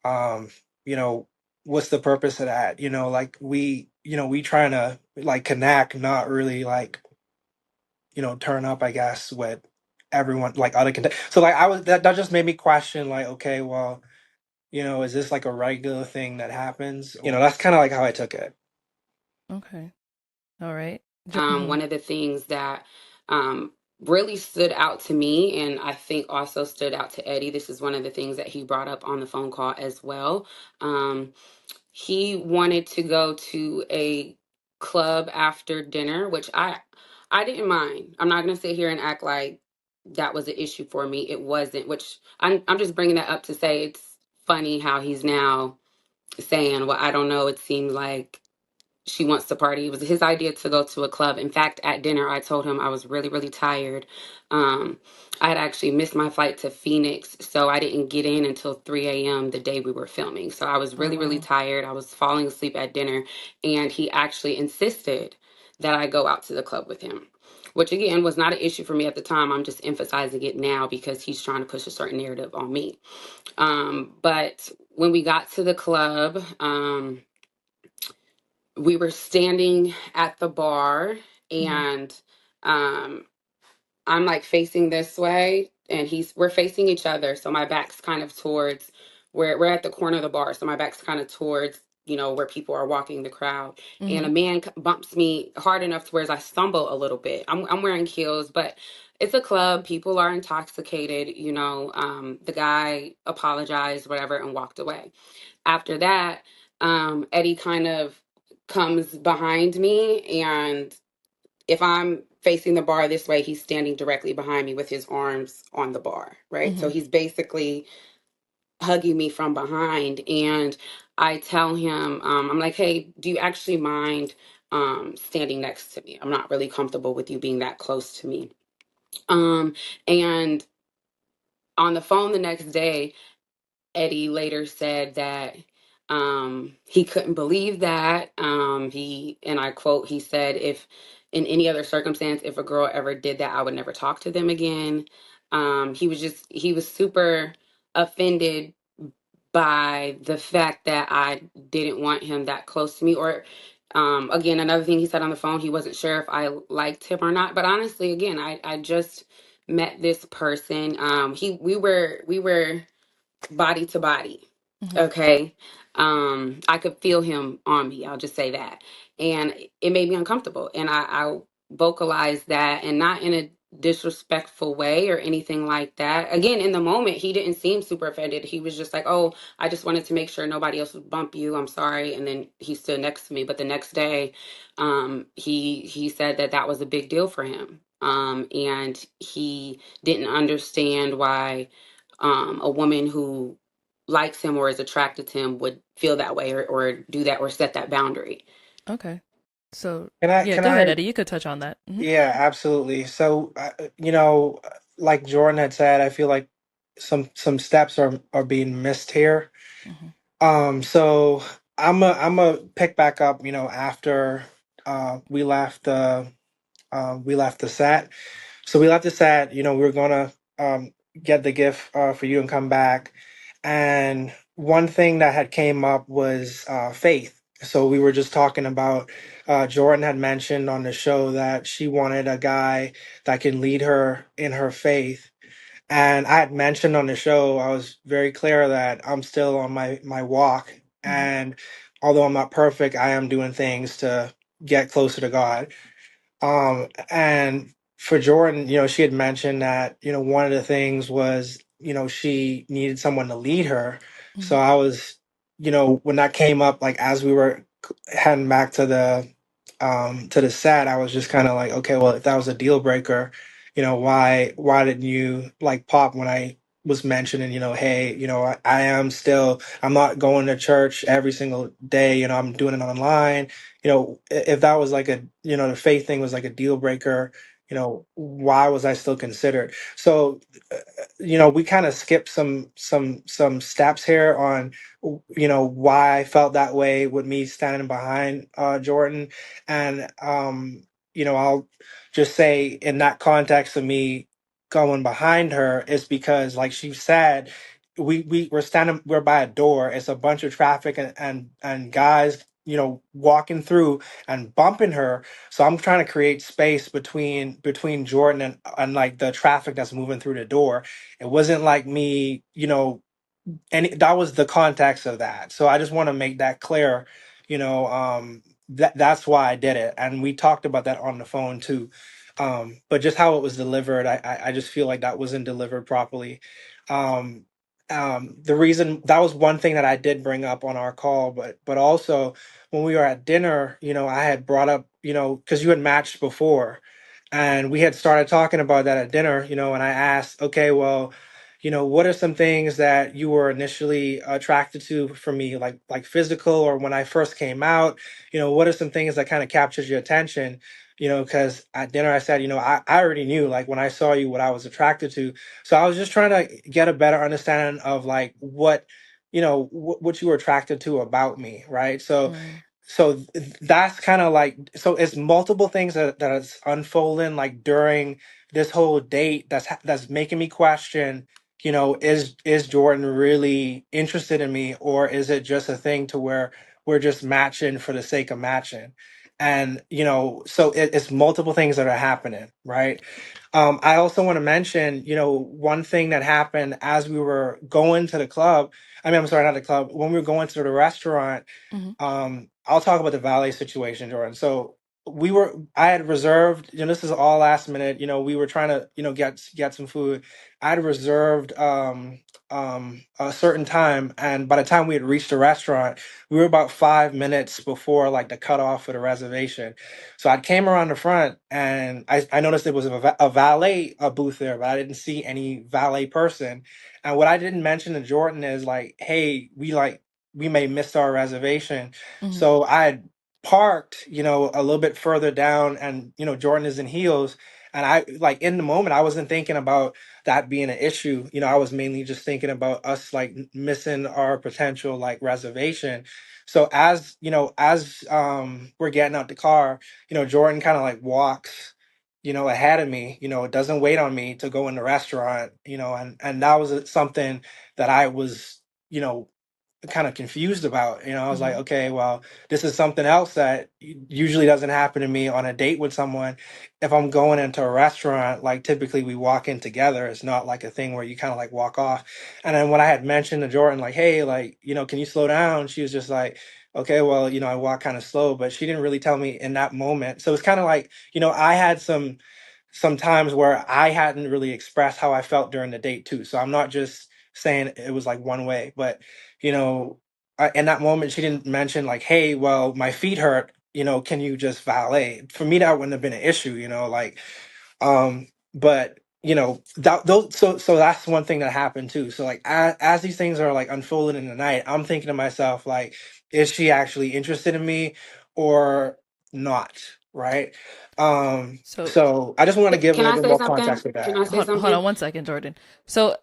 S3: um, you know, what's the purpose of that? Like we trying to like connect, not really like turn up, I guess, with everyone like other contestants. So like that just made me question, like, okay, well, is this like a regular thing that happens? That's kind of like how I took it.
S2: Okay. All right.
S9: One of the things that really stood out to me, and I think also stood out to Eddie, this is one of the things that he brought up on the phone call as well. He wanted to go to a club after dinner, which I didn't mind. I'm not going to sit here and act like that was an issue for me. It wasn't, which I'm just bringing that up to say it's funny how he's now saying, "Well, I don't know, it seems like she wants to party." It was his idea to go to a club. In fact, at dinner, I told him I was really, really tired. I had actually missed my flight to Phoenix, so I didn't get in until 3 a.m. the day we were filming. So I was really, really tired. I was falling asleep at dinner, and he actually insisted that I go out to the club with him, which again was not an issue for me at the time. I'm just emphasizing it now because he's trying to push a certain narrative on me. But when we got to the club, we were standing at the bar, and Um, I'm like facing this way and we're facing each other. So my back's kind of towards where we're at the corner of the bar. So my back's kind of towards, where people are walking the crowd. And a man bumps me hard enough to where I stumble a little bit. I'm wearing heels, but it's a club. People are intoxicated, the guy apologized, whatever, and walked away. After that, Eddie kind of comes behind me, and if I'm facing the bar this way, he's standing directly behind me with his arms on the bar, right? So he's basically hugging me from behind. And I tell him, I'm like, hey, do you actually mind standing next to me? I'm not really comfortable with you being that close to me. And on the phone the next day, Eddie later said that he couldn't believe that. And I quote, he said, if in any other circumstance, if a girl ever did that, I would never talk to them again. He was super offended by the fact that I didn't want him that close to me. Or again, another thing he said on the phone, he wasn't sure if I liked him or not. But honestly, again, I just met this person. We were body to body. Okay. I could feel him on me. I'll just say that. And it made me uncomfortable. And I vocalized that, and not in a disrespectful way or anything like that. Again, in the moment, he didn't seem super offended. He was just like, oh, I just wanted to make sure nobody else would bump you. I'm sorry. And then he stood next to me. But the next day, he said that that was a big deal for him. And he didn't understand why a woman who likes him or is attracted to him would feel that way, or do that, or set that boundary.
S2: Okay. So,
S3: Can I?
S2: yeah,
S3: Can
S2: go ahead,
S3: I?
S2: Eddie. You could touch on that.
S3: Yeah, absolutely. So, like Jordan had said, I feel like some steps are being missed here. So I'm a pick back up, after we left the set. So we left the set, we were gonna get the gift for you and come back. And one thing that had came up was faith. So we were just talking about Jordan had mentioned on the show that she wanted a guy that can lead her in her faith. And I had mentioned on the show, I was very clear that I'm still on my walk. And although I'm not perfect, I am doing things to get closer to God. And for Jordan, she had mentioned that, one of the things was, she needed someone to lead her. So I was, when that came up, like as we were heading back to the set, I was just kind of like, okay, well, if that was a deal breaker, why didn't you like pop when I was mentioning, hey, I'm not going to church every single day, I'm doing it online. If that was like the faith thing was like a deal breaker, why was I still considered? So, we kind of skipped some steps here on, why I felt that way with me standing behind Jordan. And, I'll just say in that context of me going behind her is because, like she said, we're by a door. It's a bunch of traffic and guys, walking through and bumping her. So I'm trying to create space between Jordan and like the traffic that's moving through the door. It wasn't like me, and that was the context of that. So I just want to make that clear, that's why I did it. And we talked about that on the phone too. But just how it was delivered, I just feel like that wasn't delivered properly. Um, the reason that was one thing that I did bring up on our call, but also when we were at dinner, I had brought up, because you had matched before, and we had started talking about that at dinner, and I asked, okay, well, what are some things that you were initially attracted to for me, like physical, or when I first came out, what are some things that kind of captured your attention? Because at dinner I said, I already knew, like when I saw you, what I was attracted to. So I was just trying to get a better understanding of like what you were attracted to about me, right? That's kind of like, so it's multiple things that is unfolding like during this whole date that's making me question, is Jordan really interested in me, or is it just a thing to where we're just matching for the sake of matching? And so it's multiple things that are happening, right? I also want to mention, one thing that happened as we were going to the club. I mean, I'm sorry, not the club. When we were going to the restaurant,
S2: Mm-hmm.
S3: I'll talk about the valet situation, Jordan. So I had reserved, this is all last minute. We were trying to, get some food. I had reserved a certain time, and by the time we had reached the restaurant, we were about 5 minutes before like the cutoff for the reservation. So I came around the front, and I noticed there was a valet booth there, but I didn't see any valet person. And what I didn't mention to Jordan is like, hey, we may miss our reservation.
S2: Mm-hmm.
S3: So I had parked, a little bit further down, and Jordan is in heels. And I like in the moment I wasn't thinking about that being an issue. I was mainly just thinking about us like missing our potential like reservation. So as we're getting out the car, Jordan kind of like walks ahead of me, doesn't wait on me to go in the restaurant, and that was something that I was, kind of confused about. I was like,
S2: Mm-hmm.
S3: okay, well, this is something else that usually doesn't happen to me on a date with someone. If I'm going into a restaurant, like typically we walk in together. It's not like a thing where you kind of like walk off. And then when I had mentioned to Jordan, like, hey, like, can you slow down? She was just like, okay, well, I walk kind of slow, but she didn't really tell me in that moment. So it's kind of like, I had some times where I hadn't really expressed how I felt during the date too. So I'm not just saying it was like one way, but in that moment she didn't mention like, hey, well, my feet hurt. Can you just valet? For me, that wouldn't have been an issue. Like, but that those so that's one thing that happened too. So like as these things are like unfolding in the night, I'm thinking to myself like, is she actually interested in me or not? Right.
S2: So
S3: So I just want to give a
S9: Can
S3: little
S9: I
S3: bit
S9: say
S3: more
S9: something?
S3: context with
S9: Can
S3: that.
S9: I say
S2: hold on
S9: something?
S2: 1 second, Jordan. So,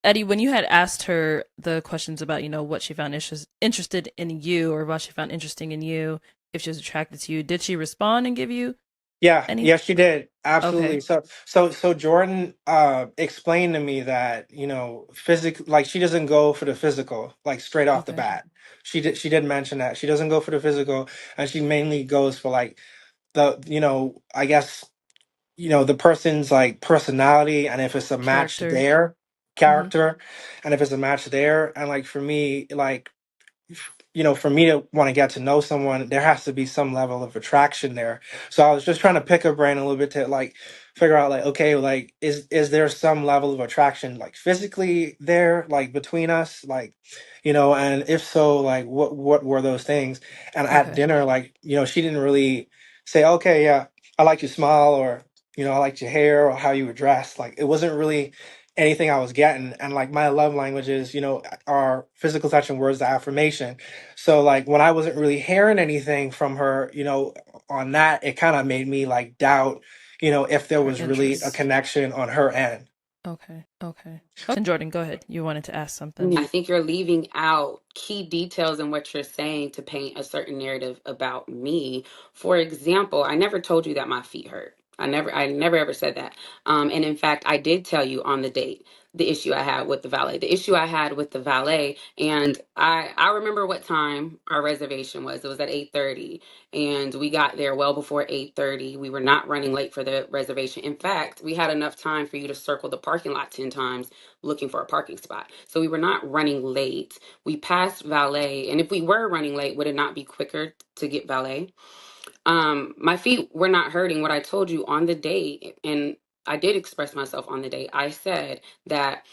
S2: Eddie, when you had asked her the questions about, what she found interested in you, or what she found interesting in you, if she was attracted to you, did she respond and give you
S3: Yeah,
S2: any?
S3: yes, she did. Absolutely.
S2: Okay.
S3: So Jordan explained to me that, physical, like she doesn't go for the physical, like straight off the
S2: Okay.
S3: bat. She did mention that. She doesn't go for the physical, and she mainly goes for like the, I guess, the person's like personality, and if it's a match
S2: Character.
S3: there,
S2: Mm-hmm.
S3: character, and if it's a match there, and like for me, like for me to want to get to know someone, there has to be some level of attraction there. So I was just trying to pick her brain a little bit to like figure out like, okay, like is there some level of attraction like physically there, like between us, like, and if so, like what were those things? And at
S2: Okay.
S3: dinner, like, she didn't really say, okay, yeah, I like your smile, or I liked your hair, or how you were dressed. Like it wasn't really anything I was getting. And like my love languages, are physical touch and words of affirmation. So like when I wasn't really hearing anything from her, on that, it kind of made me like doubt, if there
S2: Her
S3: was really a
S2: interest.
S3: connection on her end.
S2: Okay. Okay. And Jordan, go ahead. You wanted to ask something.
S9: I think you're leaving out key details in what you're saying to paint a certain narrative about me. For example, I never told you that my feet hurt. I never ever said that. And in fact, I did tell you on the date the issue I had with the valet. The issue I had with the valet, and I remember what time our reservation was. It was at 8:30, and we got there well before 8:30. We were not running late for the reservation. In fact, we had enough time for you to circle the parking lot 10 times looking for a parking spot. So we were not running late. We passed valet, and if we were running late, would it not be quicker to get valet? My feet were not hurting. What I told you on the date, and I did express myself on the date. I said that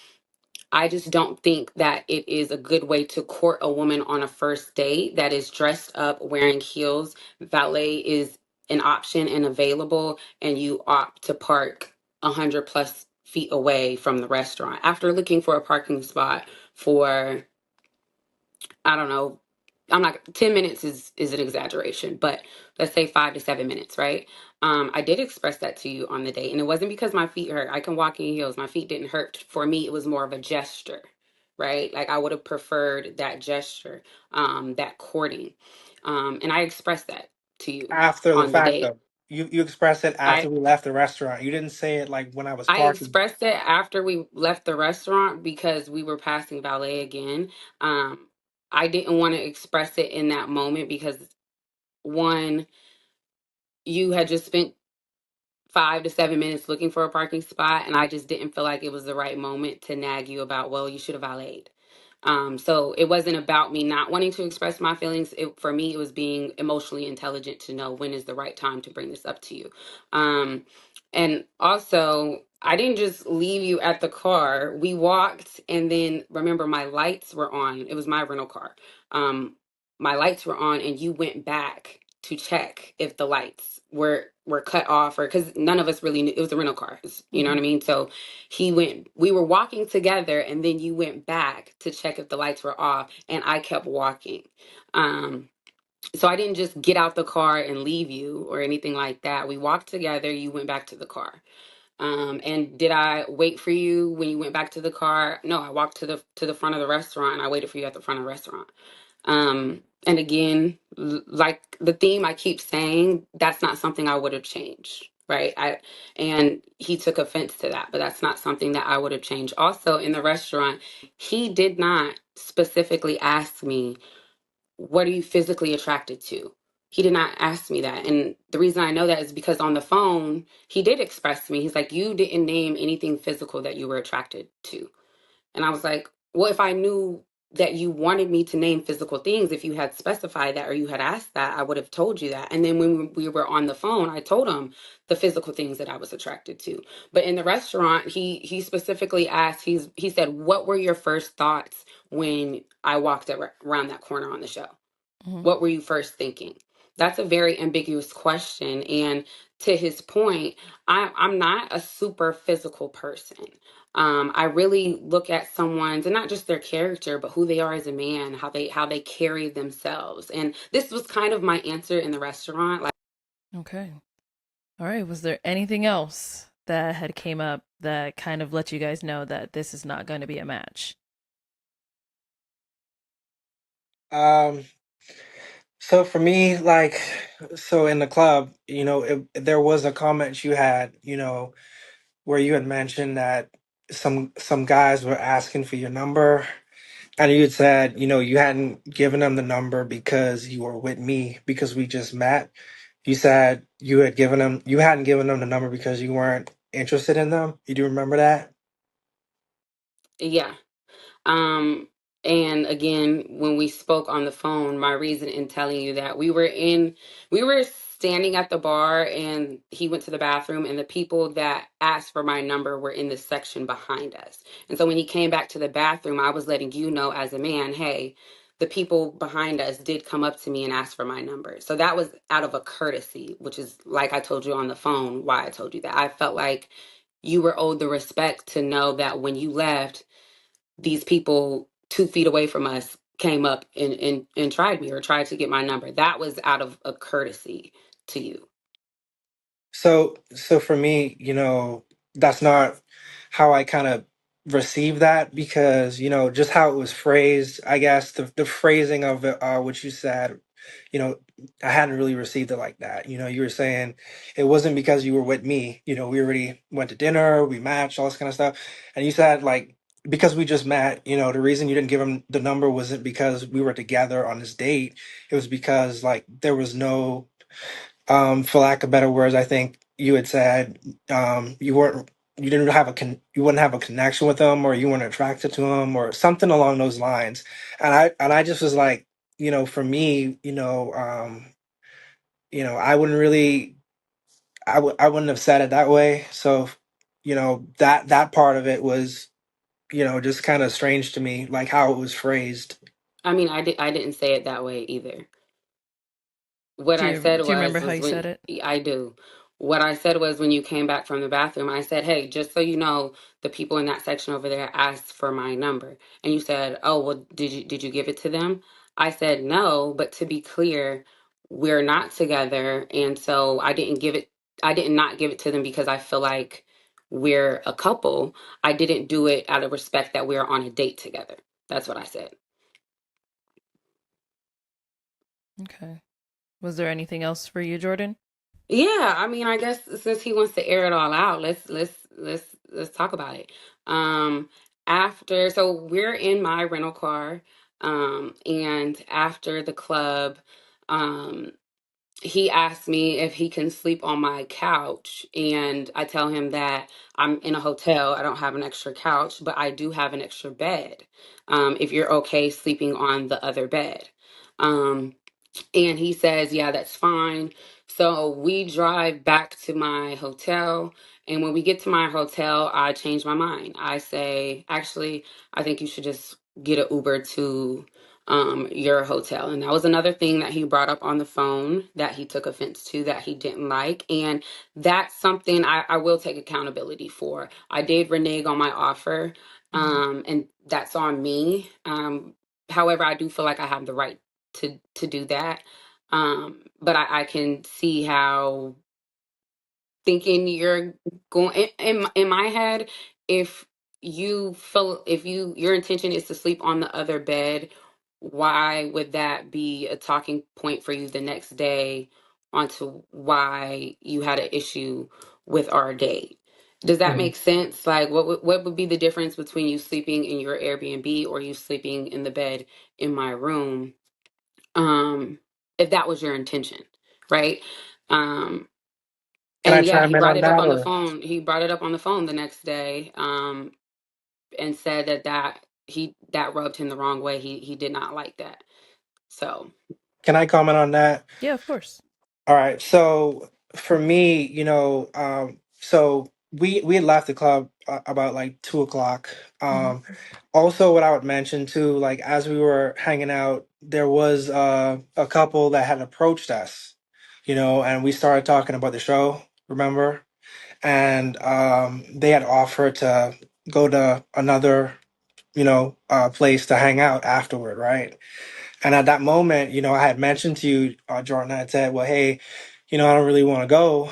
S9: I just don't think that it is a good way to court a woman on a first date that is dressed up wearing heels. Valet is an option and available, and you opt to park 100+ feet away from the restaurant after looking for a parking spot for, I don't know, I'm not 10 minutes is an exaggeration, but let's say 5 to 7 minutes, right? I did express that to you on the date, and it wasn't because my feet hurt. I can walk in heels. My feet didn't hurt. For me, it was more of a gesture, right? Like I would have preferred that gesture, that courting. And I expressed that to you
S3: After the
S9: on the
S3: fact
S9: date.
S3: though, you expressed it after
S9: I
S3: we left the restaurant. You didn't say it like when I was
S9: I
S3: parking.
S9: expressed it after we left the restaurant because we were passing valet again. Um, I didn't want to express it in that moment because one, you had just spent 5 to 7 minutes looking for a parking spot, and I just didn't feel like it was the right moment to nag you about, well, you should have valeted. So it wasn't about me not wanting to express my feelings. For me, it was being emotionally intelligent to know when is the right time to bring this up to you. And also, I didn't just leave you at the car. We walked, and then remember, my lights were on. It was my rental car. My lights were on, and you went back to check if the lights were cut off, or because none of us really knew it was a rental car. You know what I mean? So we were walking together, and then you went back to check if the lights were off, and I kept walking. So I didn't just get out the car and leave you or anything like that. We walked together, you went back to the car. And did I wait for you when you went back to the car? No, I walked to the front of the restaurant, and I waited for you at the front of the restaurant. And again, like the theme I keep saying, that's not something I would have changed, right? And he took offense to that, but that's not something that I would have changed. Also, in the restaurant, he did not specifically ask me, what are you physically attracted to? He did not ask me that. And the reason I know that is because on the phone, he did express to me, he's like, you didn't name anything physical that you were attracted to. And I was like, well, if I knew that you wanted me to name physical things, if you had specified that or you had asked that, I would have told you that. And then when we were on the phone, I told him the physical things that I was attracted to. But in the restaurant, he specifically asked, he said, what were your first thoughts when I walked around that corner on the show? What were you first thinking? That's a very ambiguous question. And to his point, I'm not a super physical person. I really look at someone's, and not just their character, but who they are as a man, how they carry themselves. And this was kind of my answer in the restaurant.
S2: Okay. All right. Was there anything else that had came up that kind of let you guys know that this is not going to be a match?
S3: Um, so for me, like, so in the club, there was a comment you had, where you had mentioned that some guys were asking for your number, and you had said, you hadn't given them the number because you were with me because we just met. You said you hadn't given them the number because you weren't interested in them. You do remember that?
S9: Yeah. Um, and again, when we spoke on the phone, my reason in telling you that we were standing at the bar, and he went to the bathroom, and the people that asked for my number were in the section behind us. And so when he came back to the bathroom, I was letting you know as a man, hey, the people behind us did come up to me and ask for my number. So that was out of a courtesy, which is like I told you on the phone, why I told you that. I felt like you were owed the respect to know that when you left, these people 2 feet away from us came up and tried me or tried to get my number. That was out of a courtesy to you.
S3: So for me, that's not how I kind of received that because, just how it was phrased, I guess the phrasing of it, what you said, I hadn't really received it like that. You were saying it wasn't because you were with me, we already went to dinner, we matched, all this kind of stuff. And you said like, because we just met, the reason you didn't give him the number wasn't because we were together on this date. It was because like there was no for lack of better words, I think you had said you didn't have you wouldn't have a connection with them, or you weren't attracted to them, or something along those lines. And I just was like, for me, I wouldn't really, I wouldn't have said it that way. So, that part of it was, just kind of strange to me, like how it was phrased.
S9: I mean, I didn't say it that way either. What
S2: Do
S9: I
S2: you
S9: said
S2: do you remember how
S9: was
S2: you said
S9: when
S2: it?
S9: I do. What I said was when you came back from the bathroom, I said, "Hey, just so you know, the people in that section over there asked for my number." And you said, "Oh, well, did you give it to them?" I said, "No, but to be clear, we're not together, and so I did not give it to them because I feel like we're a couple. I didn't do it out of respect that we're on a date together." That's what I said.
S2: Okay. Was there anything else for you, Jordan?
S9: Yeah, I mean, I guess since he wants to air it all out, let's talk about it. Um, so we're in my rental car, and after the club, um, he asked me if he can sleep on my couch, and I tell him that I'm in a hotel, I don't have an extra couch, but I do have an extra bed, if you're okay sleeping on the other bed. um, and he says, yeah, that's fine. So we drive back to my hotel. And when we get to my hotel, I change my mind. I say, actually, I think you should just get an Uber to your hotel. And that was another thing that he brought up on the phone that he took offense to, that he didn't like. And that's something I will take accountability for. I did renege on my offer, and that's on me. However, I do feel like I have the right to do that. But I can see how thinking you're going in my head, if you feel, if your intention is to sleep on the other bed, why would that be a talking point for you the next day onto why you had an issue with our date? Does that make sense? Like, what would be the difference between you sleeping in your Airbnb or you sleeping in the bed in my room, if that was your intention, right? um
S3: Can I
S9: and yeah, he
S3: chime in
S9: brought
S3: on
S9: it up
S3: that,
S9: on the
S3: or
S9: phone. He brought it up on the phone the next day, and said that rubbed him the wrong way. He did not like that. So
S3: can I comment on that?
S2: Yeah, of course.
S3: All right. So for me, so we had left the club about like 2 o'clock. Also, what I would mention too, like as we were hanging out, there was a couple that had approached us, and we started talking about the show. Remember? And they had offered to go to another, place to hang out afterward, right? And at that moment, I had mentioned to you, Jordan, I had said, well, hey, I don't really want to go.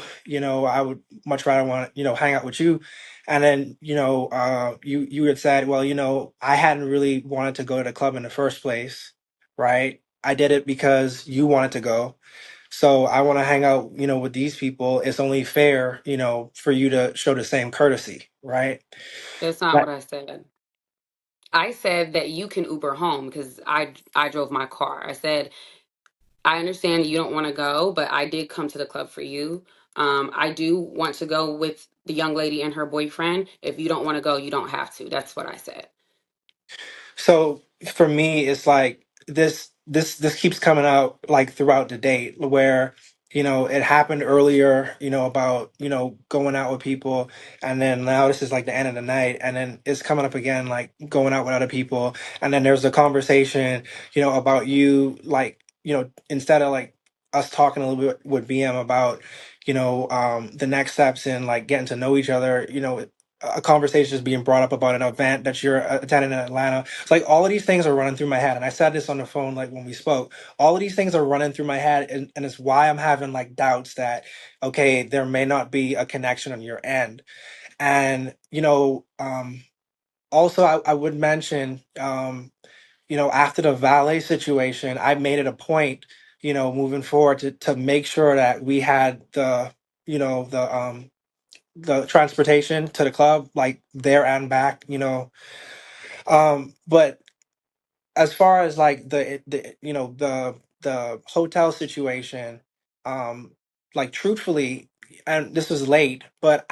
S3: I would much rather want to, hang out with you. And then, you had said, well, I hadn't really wanted to go to the club in the first place, right? I did it because you wanted to go. So I want to hang out, with these people. It's only fair, for you to show the same courtesy, right?
S9: that's not what I said. I said that you can Uber home because I drove my car. I said, I understand you don't want to go, but I did come to the club for you. I do want to go with the young lady and her boyfriend. If you don't want to go, you don't have to. That's what I said.
S3: So for me, it's like this keeps coming out like throughout the date where it happened earlier, about going out with people, and then now this is like the end of the night, and then it's coming up again like going out with other people, and then there's a conversation, about you like instead of like us talking a little bit with BM about the next steps in like getting to know each other, a conversation is being brought up about an event that you're attending in Atlanta. It's like all of these things are running through my head. And I said this on the phone, like when we spoke, all of these things are running through my head. And it's why I'm having like doubts that, okay, there may not be a connection on your end. And, also I would mention, after the valet situation, I made it a point, moving forward to make sure that we had the transportation to the club, like there and back, but as far as like the hotel situation, like truthfully, and this was late, but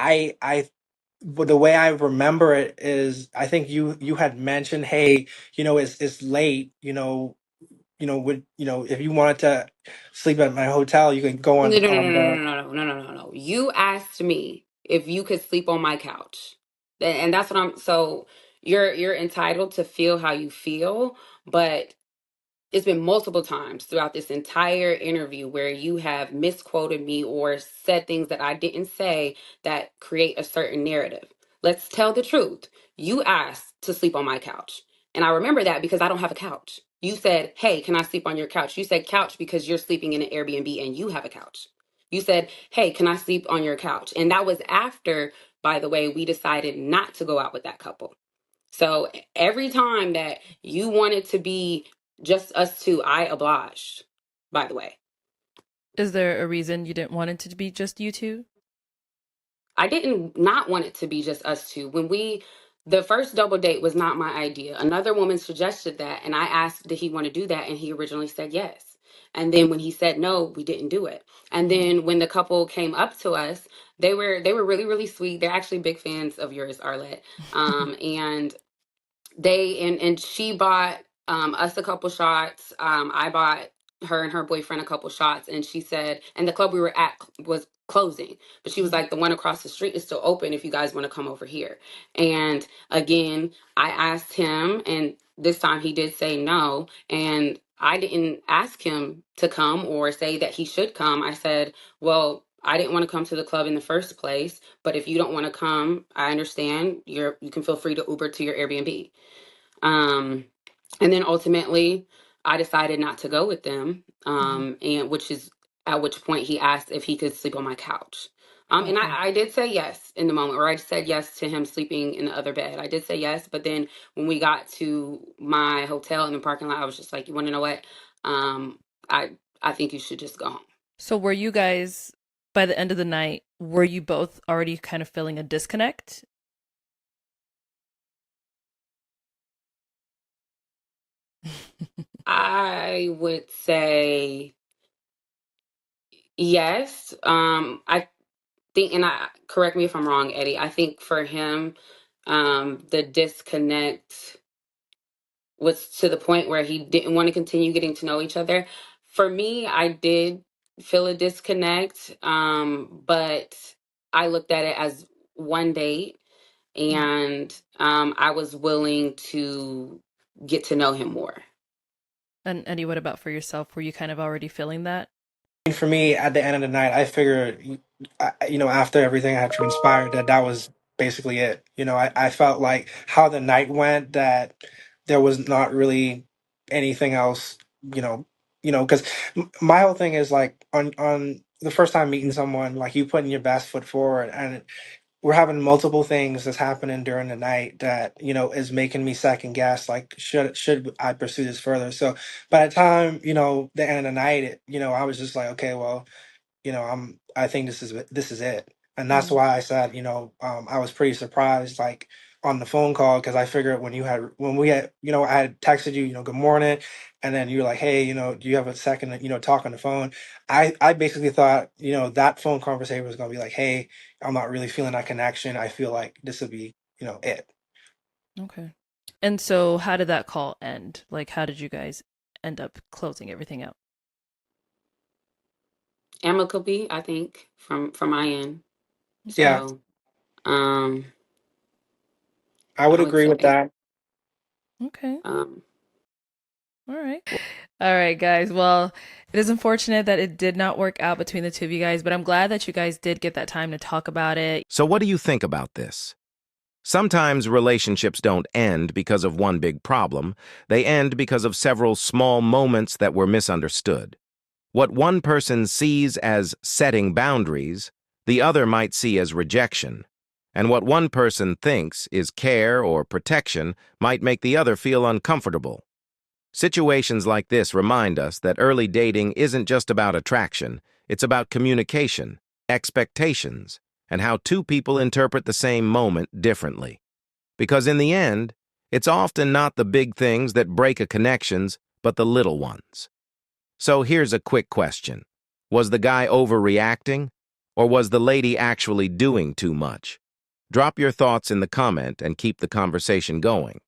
S3: but the way I remember it is, I think you had mentioned, hey, it's late, would if you wanted to sleep at my hotel, you can go
S9: No,
S3: on
S9: no, no, no,
S3: the.
S9: no, no, no, no, no, no, no. You asked me if you could sleep on my couch. And that's what I'm, so you're entitled to feel how you feel, but it's been multiple times throughout this entire interview where you have misquoted me or said things that I didn't say that create a certain narrative. Let's tell the truth. You asked to sleep on my couch. And I remember that because I don't have a couch. You said, hey, can I sleep on your couch? You said couch because you're sleeping in an Airbnb and you have a couch. You said, hey, can I sleep on your couch? And that was after, by the way, we decided not to go out with that couple. So every time that you wanted to be just us two, I obliged, by the way.
S2: Is there a reason you didn't want it to be just you two?
S9: I didn't not want it to be just us two. The first double date was not my idea. Another woman suggested that, and I asked, did he want to do that? And he originally said yes. And then when he said no, we didn't do it. And then when the couple came up to us, they were really, really sweet. They're actually big fans of yours, Arlette. And and she bought us a couple shots. I bought her and her boyfriend a couple shots, and she said, and the club we were at was closing, but she was like, the one across the street is still open if you guys want to come over here. And again, I asked him, and this time he did say no, and I didn't ask him to come or say that he should come. I said, well, I didn't want to come to the club in the first place, but if you don't want to come, I understand. You can feel free to Uber to your Airbnb. And then ultimately, I decided not to go with them, and which is at which point he asked if he could sleep on my couch. And I did say yes in the moment, or I said yes to him sleeping in the other bed. I did say yes, but then when we got to my hotel in the parking lot, I was just like, you want to know what? I think you should just go home.
S2: So were you guys, by the end of the night, were you both already kind of feeling a disconnect?
S9: I would say yes. I think, and correct me if I'm wrong, Eddie. I think for him, the disconnect was to the point where he didn't want to continue getting to know each other. For me, I did feel a disconnect, but I looked at it as one date, and I was willing to get to know him more.
S2: And Eddie, what about for yourself? Were you kind of already feeling that?
S3: For me, at the end of the night, I figured, after everything had transpired, that was basically it. I felt like how the night went, that there was not really anything else, because my whole thing is like on the first time meeting someone, like you putting your best foot forward, and we're having multiple things that's happening during the night that is making me second guess, like should I pursue this further. So by the time the end of the night, I was just like, okay, well, I think this is it. And that's why I said, I was pretty surprised, like on the phone call, because I figured when we had I had texted you, good morning, and then you were like, hey, do you have a second to talk on the phone. I basically thought that phone conversation was going to be like, hey, I'm not really feeling that connection. I feel like this would be it.
S2: Okay. And so how did that call end? Like, how did you guys end up closing everything out?
S9: Amicably, I think, from my end.
S3: Yeah,
S9: So, um,
S3: I would
S9: I would
S3: agree with
S9: say,
S3: that.
S2: Okay.
S9: um,
S2: All right. All right, guys. Well, it is unfortunate that it did not work out between the two of you guys, but I'm glad that you guys did get that time to talk about it.
S1: So what do you think about this? Sometimes relationships don't end because of one big problem. They end because of several small moments that were misunderstood. What one person sees as setting boundaries, the other might see as rejection. And what one person thinks is care or protection might make the other feel uncomfortable. Situations like this remind us that early dating isn't just about attraction, it's about communication, expectations, and how two people interpret the same moment differently. Because in the end, it's often not the big things that break a connections, but the little ones. So here's a quick question. Was the guy overreacting? Or was the lady actually doing too much? Drop your thoughts in the comment and keep the conversation going.